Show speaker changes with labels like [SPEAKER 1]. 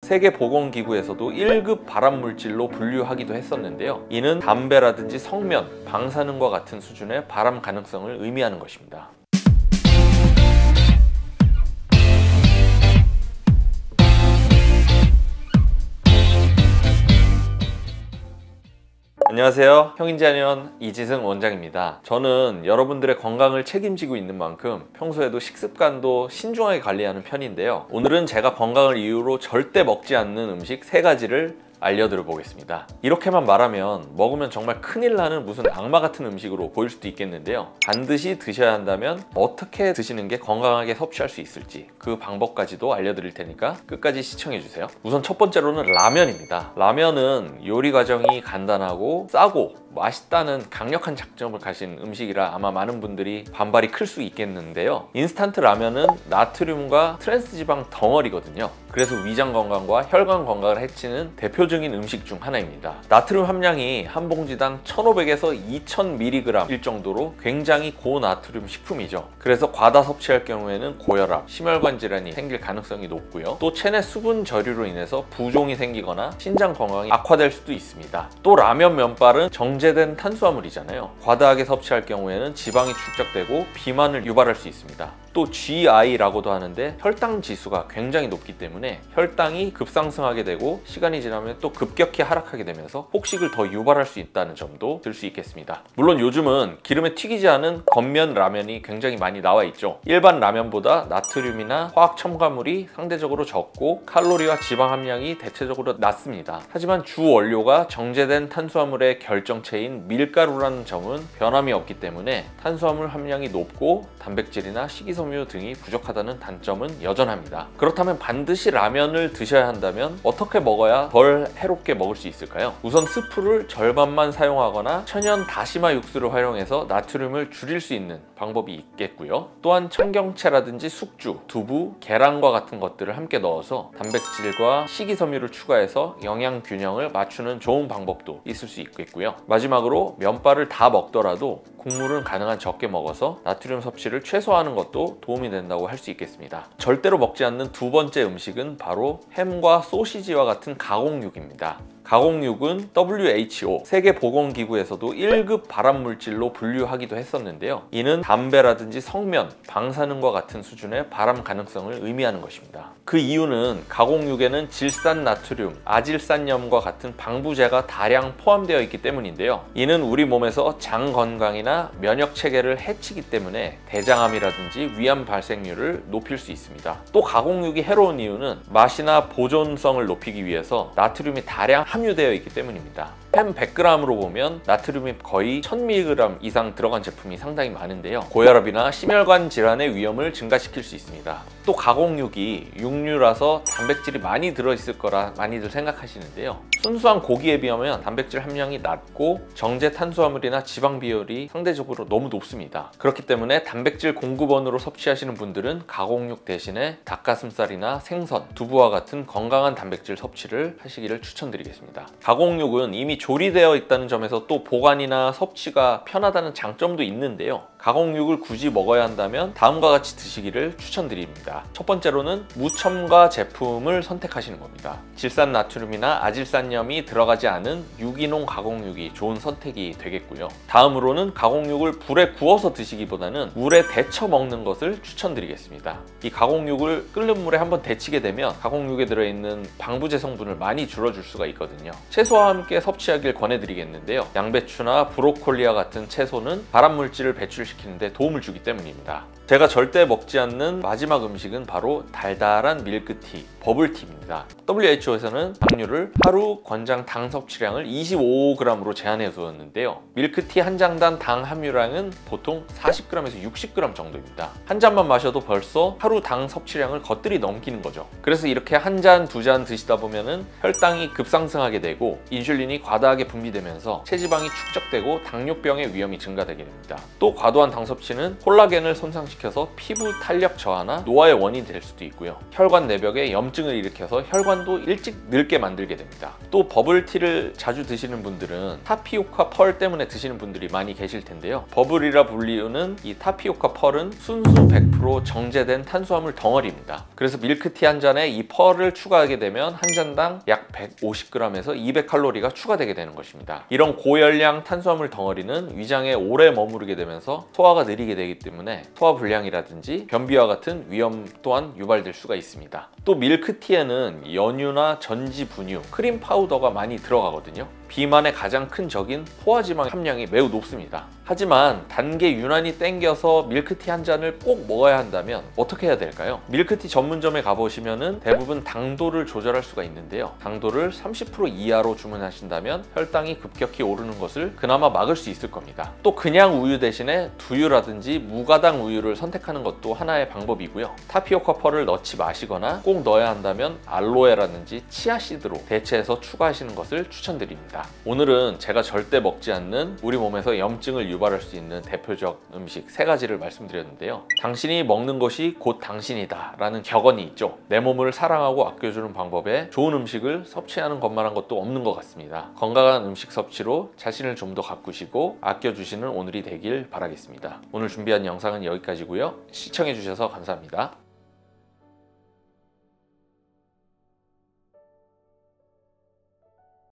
[SPEAKER 1] 세계보건기구에서도 1급 발암물질로 분류하기도 했었는데요. 이는 담배라든지 성면, 방사능과 같은 수준의 발암 가능성을 의미하는 것입니다. 안녕하세요. 형인지아니언 이지승 원장입니다. 저는 여러분들의 건강을 책임지고 있는 만큼 평소에도 식습관도 신중하게 관리하는 편인데요. 오늘은 제가 건강을 이유로 절대 먹지 않는 음식 3가지를 알려드려 보겠습니다. 이렇게만 말하면 먹으면 정말 큰일 나는 무슨 악마 같은 음식으로 보일 수도 있겠는데요. 반드시 드셔야 한다면 어떻게 드시는 게 건강하게 섭취할 수 있을지 그 방법까지도 알려드릴 테니까 끝까지 시청해 주세요. 우선 첫 번째로는 라면입니다. 라면은 요리 과정이 간단하고 싸고 맛있다는 강력한 장점을 가진 음식이라 아마 많은 분들이 반발이 클 수 있겠는데요. 인스턴트 라면은 나트륨과 트랜스지방 덩어리거든요. 그래서 위장 건강과 혈관 건강을 해치는 대표적인 음식 중 하나입니다. 나트륨 함량이 한 봉지당 1500에서 2000mg일 정도로 굉장히 고나트륨 식품이죠. 그래서 과다 섭취할 경우에는 고혈압, 심혈관 질환이 생길 가능성이 높고요. 또 체내 수분 저류로 인해서 부종이 생기거나 신장 건강이 악화될 수도 있습니다. 또 라면 면발은 정제된 탄수화물이잖아요. 과다하게 섭취할 경우에는 지방이 축적되고 비만을 유발할 수 있습니다. 또 GI라고도 하는데 혈당 지수가 굉장히 높기 때문에 혈당이 급상승하게 되고 시간이 지나면 또 급격히 하락하게 되면서 폭식을 더 유발할 수 있다는 점도 들 수 있겠습니다. 물론 요즘은 기름에 튀기지 않은 겉면 라면이 굉장히 많이 나와 있죠. 일반 라면보다 나트륨이나 화학 첨가물이 상대적으로 적고 칼로리와 지방 함량이 대체적으로 낮습니다. 하지만 주 원료가 정제된 탄수화물의 결정체인 밀가루라는 점은 변함이 없기 때문에 탄수화물 함량이 높고 단백질이나 식이섬유 등이 부족하다는 단점은 여전합니다. 그렇다면 반드시 라면을 드셔야 한다면 어떻게 먹어야 덜 해롭게 먹을 수 있을까요? 우선 스프를 절반만 사용하거나 천연 다시마 육수를 활용해서 나트륨을 줄일 수 있는 방법이 있겠고요. 또한 청경채라든지 숙주, 두부, 계란과 같은 것들을 함께 넣어서 단백질과 식이섬유를 추가해서 영양 균형을 맞추는 좋은 방법도 있을 수 있겠고요. 마지막으로 면발을 다 먹더라도 국물은 가능한 적게 먹어서 나트륨 섭취를 최소화하는 것도 도움이 된다고 할 수 있겠습니다. 절대로 먹지 않는 두 번째 음식은 바로 햄과 소시지와 같은 가공육입니다. 가공육은 WHO 세계보건기구에서도 1급 발암물질로 분류하기도 했었는데요. 이는 담배라든지 성면, 방사능과 같은 수준의 발암 가능성을 의미하는 것입니다. 그 이유는 가공육에는 질산나트륨, 아질산염과 같은 방부제가 다량 포함되어 있기 때문인데요. 이는 우리 몸에서 장 건강이나 면역 체계를 해치기 때문에 대장암이라든지 위암 발생률을 높일 수 있습니다. 또 가공육이 해로운 이유는 맛이나 보존성을 높이기 위해서 나트륨이 다량 함유되어 있기 때문입니다. 햄 100g으로 보면 나트륨이 거의 1000mg 이상 들어간 제품이 상당히 많은데요. 고혈압이나 심혈관 질환의 위험을 증가시킬 수 있습니다. 또 가공육이 육류라서 단백질이 많이 들어있을 거라 많이들 생각하시는데요. 순수한 고기에 비하면 단백질 함량이 낮고 정제 탄수화물이나 지방 비율이 상대적으로 너무 높습니다. 그렇기 때문에 단백질 공급원으로 섭취하시는 분들은 가공육 대신에 닭가슴살이나 생선, 두부와 같은 건강한 단백질 섭취를 하시기를 추천드리겠습니다. 가공육은 이미 조리되어 있다는 점에서 또 보관이나 섭취가 편하다는 장점도 있는데요. 가공육을 굳이 먹어야 한다면 다음과 같이 드시기를 추천드립니다. 첫 번째로는 무첨가 제품을 선택하시는 겁니다. 질산나트륨이나 아질산염이 들어가지 않은 유기농 가공육이 좋은 선택이 되겠고요. 다음으로는 가공육을 불에 구워서 드시기보다는 물에 데쳐 먹는 것을 추천드리겠습니다. 이 가공육을 끓는 물에 한번 데치게 되면 가공육에 들어있는 방부제 성분을 많이 줄여줄 수가 있거든요. 채소와 함께 섭취하길 권해드리겠는데요. 양배추나 브로콜리와 같은 채소는 발암물질을 배출시키는데 도움을 주기 때문입니다. 제가 절대 먹지 않는 마지막 음식은 바로 달달한 밀크티, 버블티입니다. WHO에서는 당류를 하루 권장 당 섭취량을 25g으로 제한해 두었는데요. 밀크티 한 장당 당 함유량은 보통 40g에서 60g 정도입니다. 한 잔만 마셔도 벌써 하루 당 섭취량을 거뜬히 넘기는 거죠. 그래서 이렇게 한 잔, 두 잔 드시다 보면은 혈당이 급상승하게 되고 인슐린이 과다 과다하게 분비되면서 체지방이 축적되고 당뇨병의 위험이 증가되게 됩니다. 또 과도한 당 섭취는 콜라겐을 손상시켜서 피부 탄력 저하나 노화의 원인이 될 수도 있고요. 혈관 내벽에 염증을 일으켜서 혈관도 일찍 늙게 만들게 됩니다. 또 버블티를 자주 드시는 분들은 타피오카 펄 때문에 드시는 분들이 많이 계실 텐데요. 버블이라 불리우는 이 타피오카 펄은 순수 100% 정제된 탄수화물 덩어리입니다. 그래서 밀크티 한 잔에 이 펄을 추가하게 되면 한 잔당 약 150g에서 200칼로리가 추가되게 되는 것입니다. 이런 고열량 탄수화물 덩어리는 위장에 오래 머무르게 되면서 소화가 느리게 되기 때문에 소화불량이라든지 변비와 같은 위험 또한 유발될 수가 있습니다. 또 밀크티에는 연유나 전지 분유, 크림 파우더가 많이 들어가거든요. 비만의 가장 큰 적인 포화지방 함량이 매우 높습니다. 하지만 단게 유난히 땡겨서 밀크티 한 잔을 꼭 먹어야 한다면 어떻게 해야 될까요? 밀크티 전문점에 가보시면은 대부분 당도를 조절할 수가 있는데요. 당도를 30% 이하로 주문하신다면 혈당이 급격히 오르는 것을 그나마 막을 수 있을 겁니다. 또 그냥 우유 대신에 두유라든지 무가당 우유를 선택하는 것도 하나의 방법이고요. 타피오카 펄을 넣지 마시거나 꼭 넣어야 한다면 알로에라든지 치아씨드로 대체해서 추가하시는 것을 추천드립니다. 오늘은 제가 절대 먹지 않는 우리 몸에서 염증을 유발할 수 있는 대표적 음식 3가지를 말씀드렸는데요. 당신이 먹는 것이 곧 당신이다 라는 격언이 있죠. 내 몸을 사랑하고 아껴주는 방법에 좋은 음식을 섭취하는 것만한 것도 없는 것 같습니다. 건강한 음식 섭취로 자신을 좀 더 가꾸시고 아껴주시는 오늘이 되길 바라겠습니다. 오늘 준비한 영상은 여기까지고요. 시청해주셔서 감사합니다.